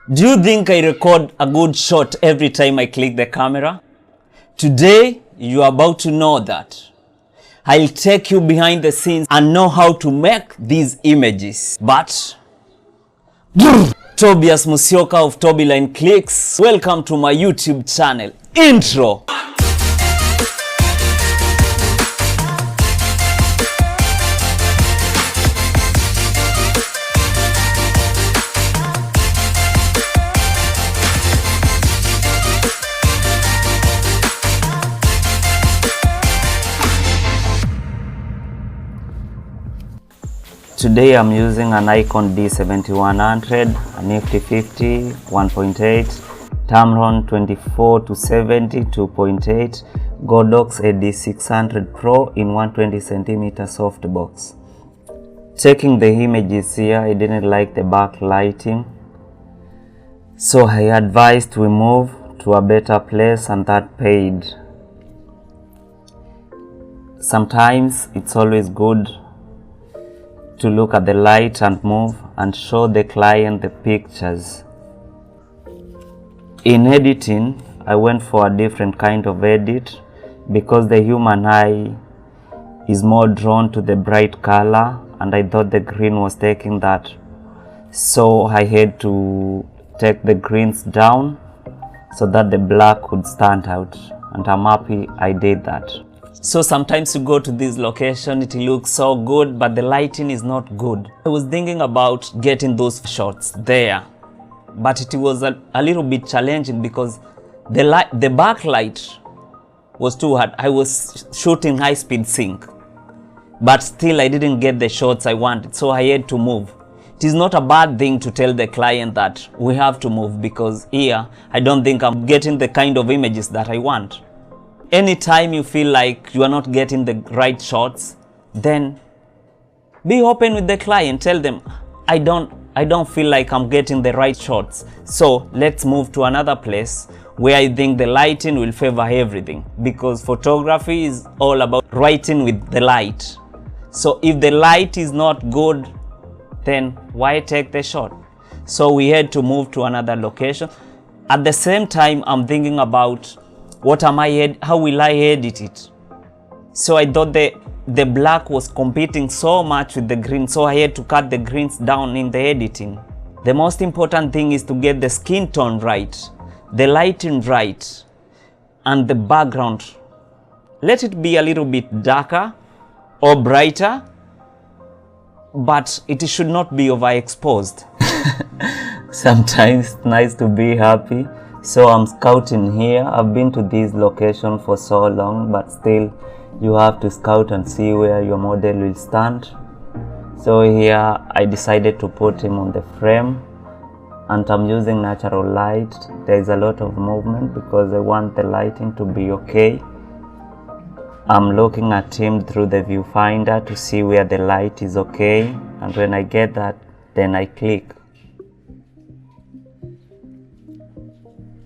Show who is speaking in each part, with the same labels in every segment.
Speaker 1: Do you think I record a good shot every time I click the camera? Today, you are about to know that. I'll take you behind the scenes and know how to make these images. But, Tobias Musioka of Tobyline Clicks, welcome to my YouTube channel. Intro! Today I'm using a Nikon D7100, a Nifty 50 1.8, Tamron 24-70 2.8, Godox AD600 Pro in 120cm softbox. Checking the images here, I didn't like the backlighting, so I advised we move to a better place, and that paid. Sometimes it's always good to look at the light and move and show the client the pictures. In editing, I went for a different kind of edit because the human eye is more drawn to the bright color, and I thought the green was taking that. So I had to take the greens down so that the black could stand out, and I'm happy I did that. So sometimes you go to this location, it looks so good, but the lighting is not good. I was thinking about getting those shots there, but it was a little bit challenging because the backlight was too hard. I was shooting high-speed sync, but still I didn't get the shots I wanted, so I had to move. It is not a bad thing to tell the client that we have to move, because here I don't think I'm getting the kind of images that I want. Anytime you feel like you are not getting the right shots, then be open with the client. Tell them, I don't feel like I'm getting the right shots, so let's move to another place where I think the lighting will favor everything, because photography is all about writing with the light. So if the light is not good, then why take the shot? So we had to move to another location. At the same time, I'm thinking about how will I edit it? So I thought the black was competing so much with the green, so I had to cut the greens down in the editing. The most important thing is to get the skin tone right, the lighting right, and the background. Let it be a little bit darker or brighter, but it should not be overexposed. Sometimes it's nice to be happy. So I'm scouting here. I've been to this location for so long, but still you have to scout and see where your model will stand. So here I decided to put him on the frame, and I'm using natural light. There is a lot of movement because I want the lighting to be okay. I'm looking at him through the viewfinder to see where the light is okay, and when I get that, then I click.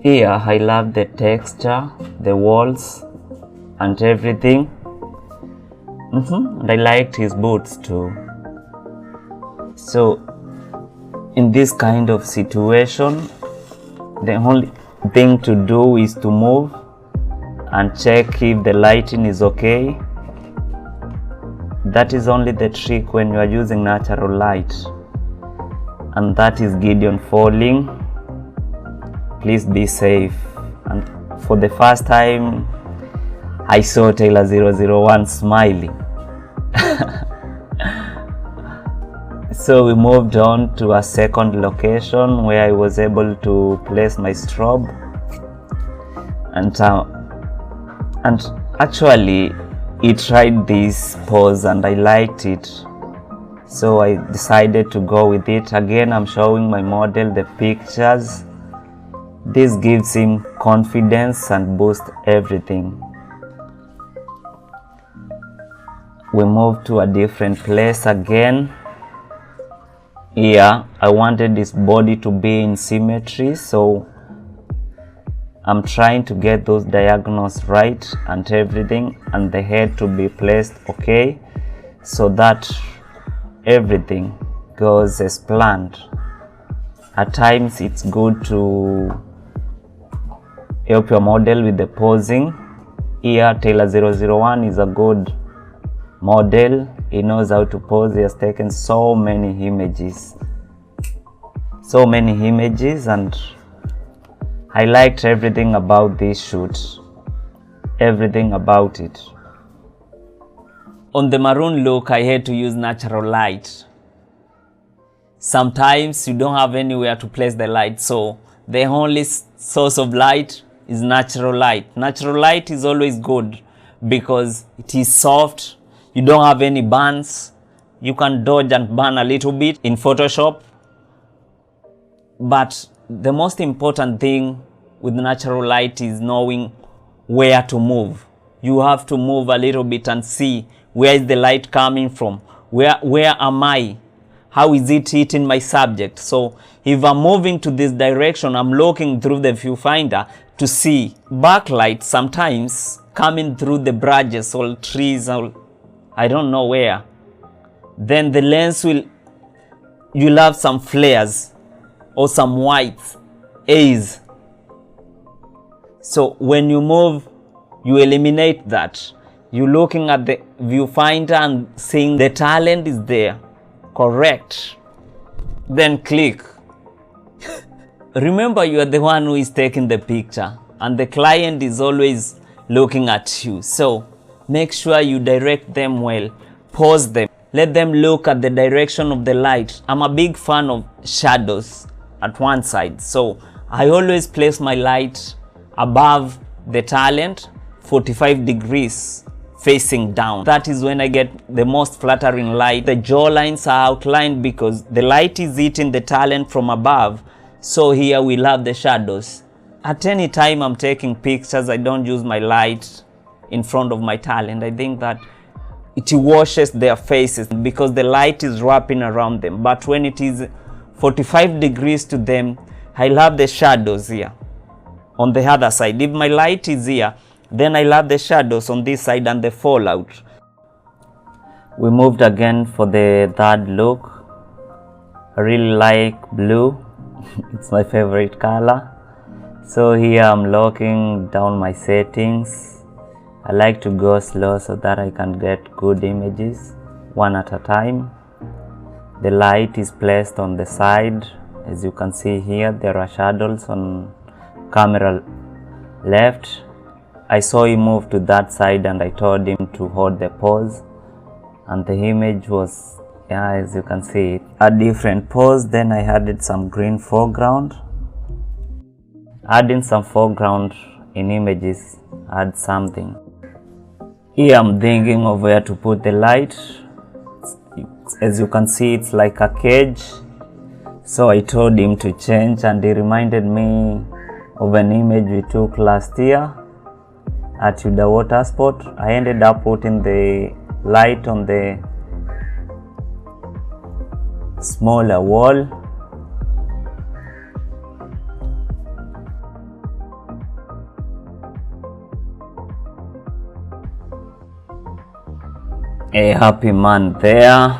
Speaker 1: Here I love the texture, the walls and everything. And I liked his boots too. So in this kind of situation, the only thing to do is to move and check if the lighting is okay. That is only the trick when you are using natural light. And that is Gedion falling. Please be safe. And for the first time, I saw Taylor 001 smiling. So we moved on to a second location where I was able to place my strobe, and actually he tried this pose and I liked it, so I decided to go with it. Again, I'm showing my model the pictures. This gives him confidence and boosts everything. We moved to a different place again. Here, I wanted his body to be in symmetry, so I'm trying to get those diagonals right and everything, and the head to be placed okay, so that everything goes as planned. At times it's good to help your model with the posing. Here Taylor 001 is a good model. He knows how to pose. He has taken so many images, and I liked everything about this shoot, everything about it. On the maroon look, I had to use natural light. Sometimes you don't have anywhere to place the light, so the only source of light is natural light. Natural light is always good because it is soft. You don't have any burns. You can dodge and burn a little bit in Photoshop. But the most important thing with natural light is knowing where to move. You have to move a little bit and see where is the light coming from. Where am I? How is it hitting my subject? So if I'm moving to this direction, I'm looking through the viewfinder to see backlight sometimes coming through the branches or trees or I don't know where. Then the lens you'll have some flares or some whites, haze. So when you move, you eliminate that. You're looking at the viewfinder and seeing the talent is there. Correct. Then click. Remember, you are the one who is taking the picture and the client is always looking at you. So make sure you direct them well. Pause them. Let them look at the direction of the light. I'm a big fan of shadows at one side. So I always place my light above the talent, 45 degrees facing down. That is when I get the most flattering light. The jaw lines are outlined because the light is hitting the talent from above. So here we'll have the shadows. At any time I'm taking pictures, I don't use my light in front of my talent. I think that it washes their faces because the light is wrapping around them. But when it is 45 degrees to them, I'll have the shadows here on the other side. If my light is here, then I'll have the shadows on this side and the fallout. We moved again for the third look. I really like blue. It's my favorite color. So here I'm locking down my settings. I like to go slow so that I can get good images one at a time. The light is placed on the side. As you can see here, there are shadows on camera left. I saw him move to that side and I told him to hold the pose, and the image was, as you can see, a different pose. Then I added some green foreground. Adding some foreground in images add something. Here I'm thinking of where to put the light. As you can see, it's like a cage. So I told him to change, and he reminded me of an image we took last year at the water spot. I ended up putting the light on the smaller wall. A happy man there.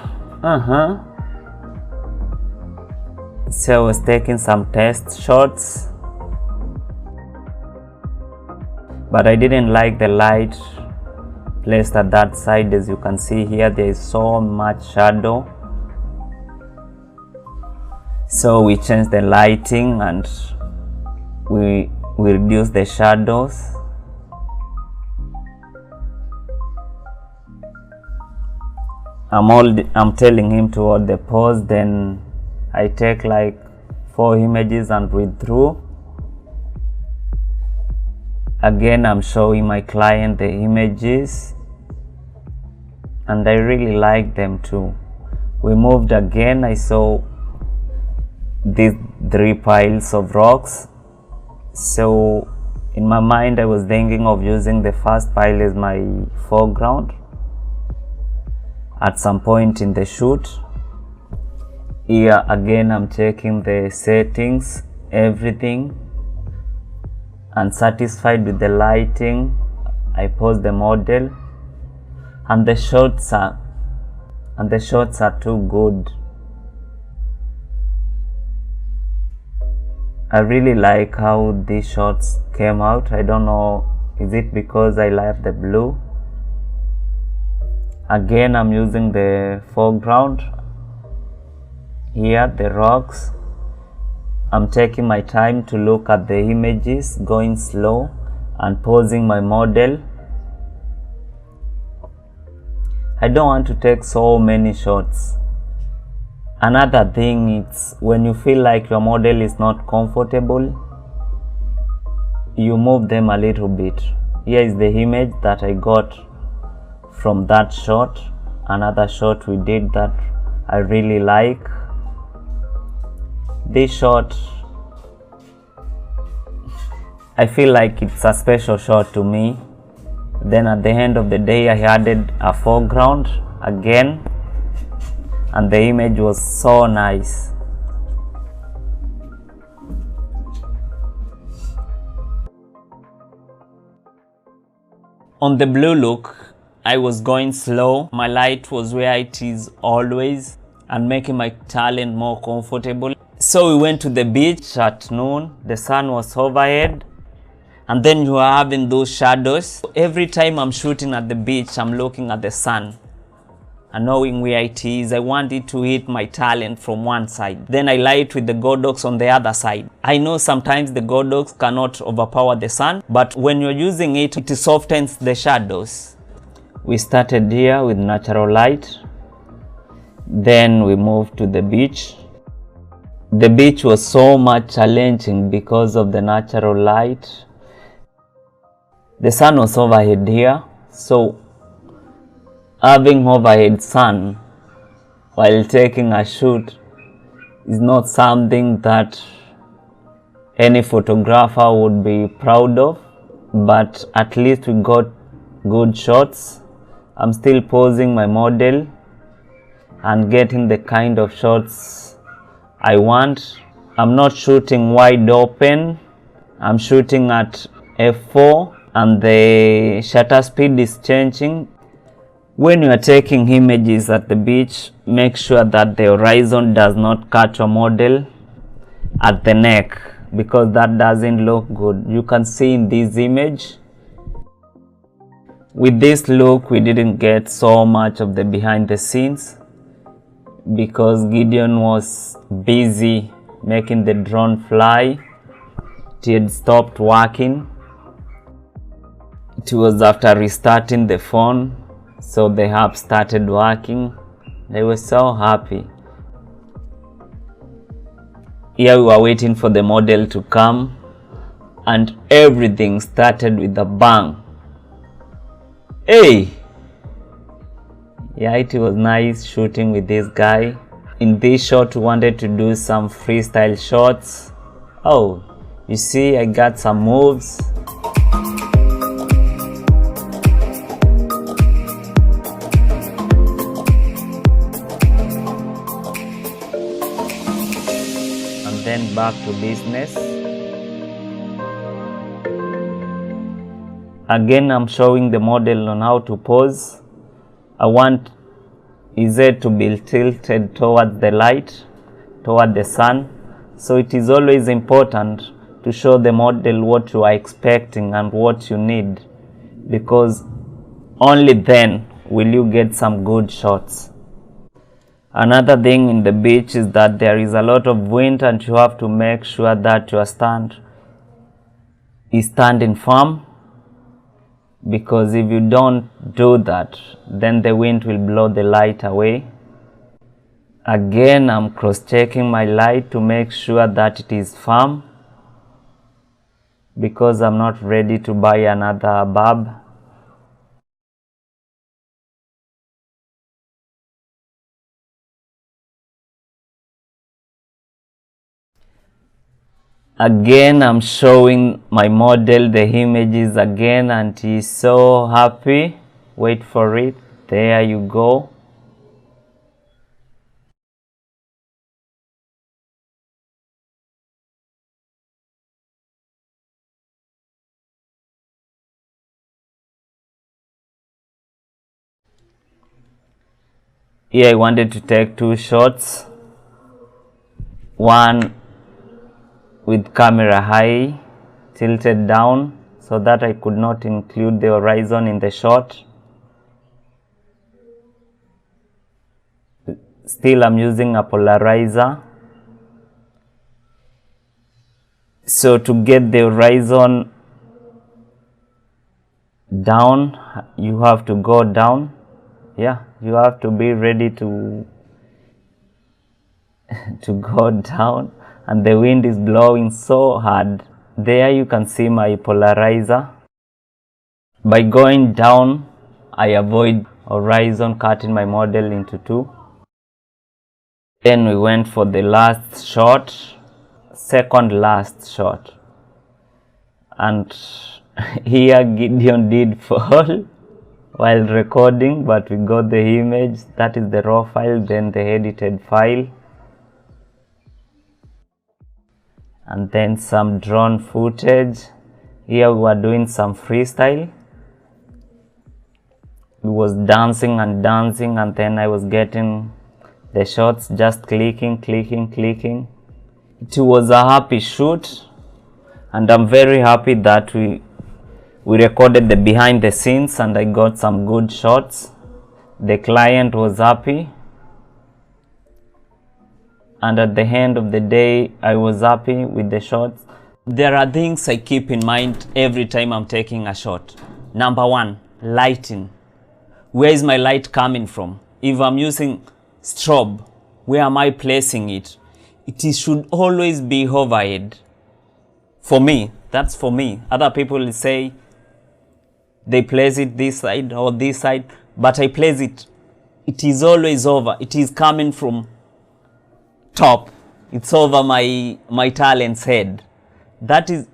Speaker 1: So I was taking some test shots, but I didn't like the light placed at that side. As you can see here, there is so much shadow. So we changed the lighting and we reduced the shadows. I'm telling him to hold the pose. Then I take like 4 images and withdrew. Again, I'm showing my client the images and I really like them too. We moved again. I saw these 3 piles of rocks. So in my mind I was thinking of using the first pile as my foreground at some point in the shoot. Here again I'm checking the settings, everything, and satisfied with the lighting. I pause the model, and the shots are too good. I really like how these shots came out. I don't know, is it because I like the blue? Again, I'm using the foreground here, the rocks. I'm taking my time to look at the images, going slow and pausing my model. I don't want to take so many shots. Another thing is when you feel like your model is not comfortable, you move them a little bit. Here is the image that I got from that shot. Another shot we did that I really like. This shot, I feel like it's a special shot to me. Then at the end of the day, I added a foreground again, and the image was so nice. On the blue look, I was going slow. My light was where it is always and making my talent more comfortable. So we went to the beach at noon. The sun was overhead. And then you are having those shadows. Every time I'm shooting at the beach, I'm looking at the sun and knowing where it is. I want it to hit my talent from one side. Then I light with the Godox on the other side. I know sometimes the Godox cannot overpower the sun, but when you're using it, it softens the shadows. We started here with natural light. Then we moved to the beach. The beach was so much challenging because of the natural light. The sun was overhead here, so having overhead sun while taking a shoot is not something that any photographer would be proud of, but at least we got good shots. I'm still posing my model and getting the kind of shots I want. I'm not shooting wide open, I'm shooting at f4 and the shutter speed is changing. When you are taking images at the beach, make sure that the horizon does not cut your model at the neck, because that doesn't look good. You can see in this image, with this look we didn't get so much of the behind the scenes because Gedion was busy making the drone fly. It had stopped working. It was after restarting the phone, so the app started working. They were so happy. Here we were waiting for the model to come, and everything started with a bang. Hey! Yeah, it was nice shooting with this guy. In this shot, we wanted to do some freestyle shots. Oh, you see, I got some moves. Then back to business. Again, I'm showing the model on how to pose. I want his head to be tilted towards the light, toward the sun. So it is always important to show the model what you are expecting and what you need, because only then will you get some good shots. Another thing in the beach is that there is a lot of wind, and you have to make sure that your stand is standing firm, because if you don't do that, then the wind will blow the light away. Again, I'm cross-checking my light to make sure that it is firm, because I'm not ready to buy another bulb. Again, I'm showing my model the images again, and he's so happy. Wait for it. There you go. Here I wanted to take two shots. One with camera high, tilted down so that I could not include the horizon in the shot. Still I'm using a polarizer. So to get the horizon down, you have to go down. Yeah, you have to be ready to go down, and the wind is blowing so hard. There you can see my polarizer. By going down, I avoid horizon cutting my model into two. Then we went for the last shot, second last shot, and here Gedion did fall while recording, but we got the image. That is the raw file, then the edited file, and then some drone footage. Here we were doing some freestyle. We was dancing and dancing, and then I was getting the shots, just clicking. It was a happy shoot, and I'm very happy that we recorded the behind the scenes and I got some good shots. The client was happy, and at the end of the day I was happy with the shots. There are things I keep in mind every time I'm taking a shot. Number one, lighting. Where is my light coming from? If I'm using strobe, where am I placing it? It should always be overhead. For me, that's for me. Other people will say they place it this side or this side, but I place it. It is always over. It is coming from top. It's over my talent's head. That is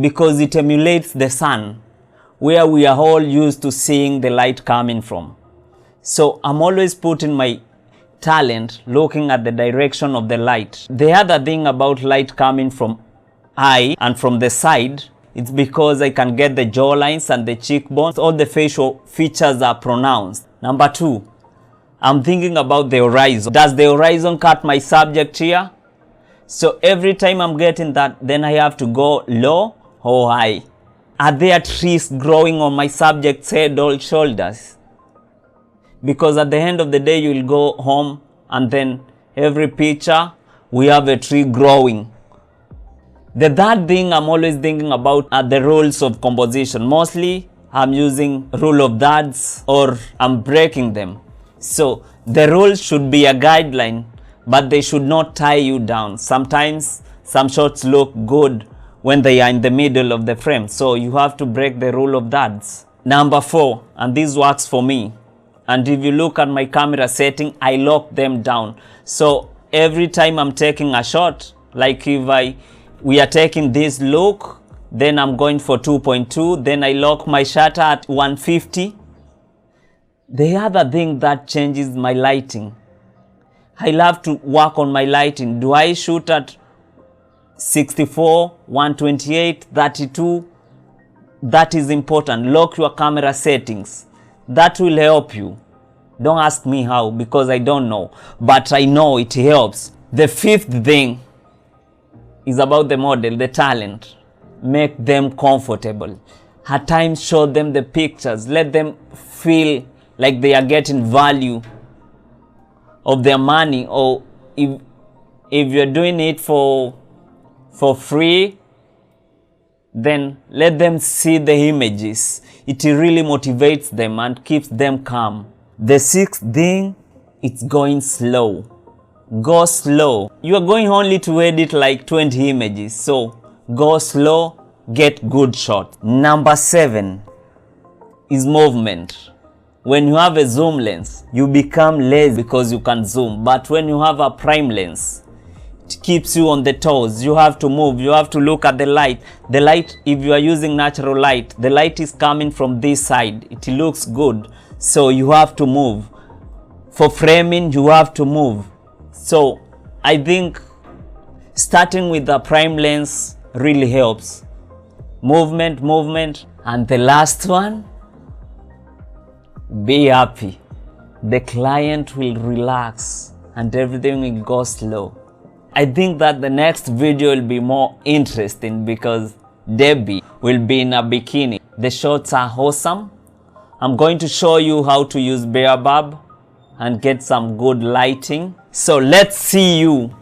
Speaker 1: because it emulates the sun, where we are all used to seeing the light coming from. So I'm always putting my talent looking at the direction of the light. The other thing about light coming from eye and from the side, it's because I can get the jaw lines and the cheekbones. All the facial features are pronounced. Number two, I'm thinking about the horizon. Does the horizon cut my subject here? So every time I'm getting that, then I have to go low or high. Are there trees growing on my subject's head or shoulders? Because at the end of the day, you will go home and then every picture, we have a tree growing. The third thing I'm always thinking about are the rules of composition. Mostly, I'm using rule of thirds or I'm breaking them. So the rules should be a guideline, but they should not tie you down. Sometimes some shots look good when they are in the middle of the frame. So you have to break the rule of thirds. Number four, and this works for me. And if you look at my camera setting, I lock them down. So every time I'm taking a shot, like if we are taking this look, then I'm going for 2.2, then I lock my shutter at 150. The other thing that changes my lighting, I love to work on my lighting. Do I shoot at 64, 128, 32? That is important. Lock your camera settings. That will help you. Don't ask me how, because I don't know, but I know it helps. The fifth thing is about the model, the talent. Make them comfortable. At times, show them the pictures. Let them feel like they are getting value of their money. Or if you're doing it for free, then let them see the images. It really motivates them and keeps them calm. The sixth thing, it's going slow. Go slow. You are going only to edit like 20 images, so go slow, get good shots. Number 7 is movement. When you have a zoom lens, you become lazy because you can zoom. But when you have a prime lens, it keeps you on the toes. You have to move. You have to look at the light. The light, if you are using natural light, the light is coming from this side. It looks good. So you have to move. For framing, you have to move. So I think starting with the prime lens really helps. Movement. And the last one, be happy. The client will relax and everything will go slow. I think that the next video will be more interesting because Debbie will be in a bikini. The shots are awesome. I'm going to show you how to use Baobab and get some good lighting. So let's see you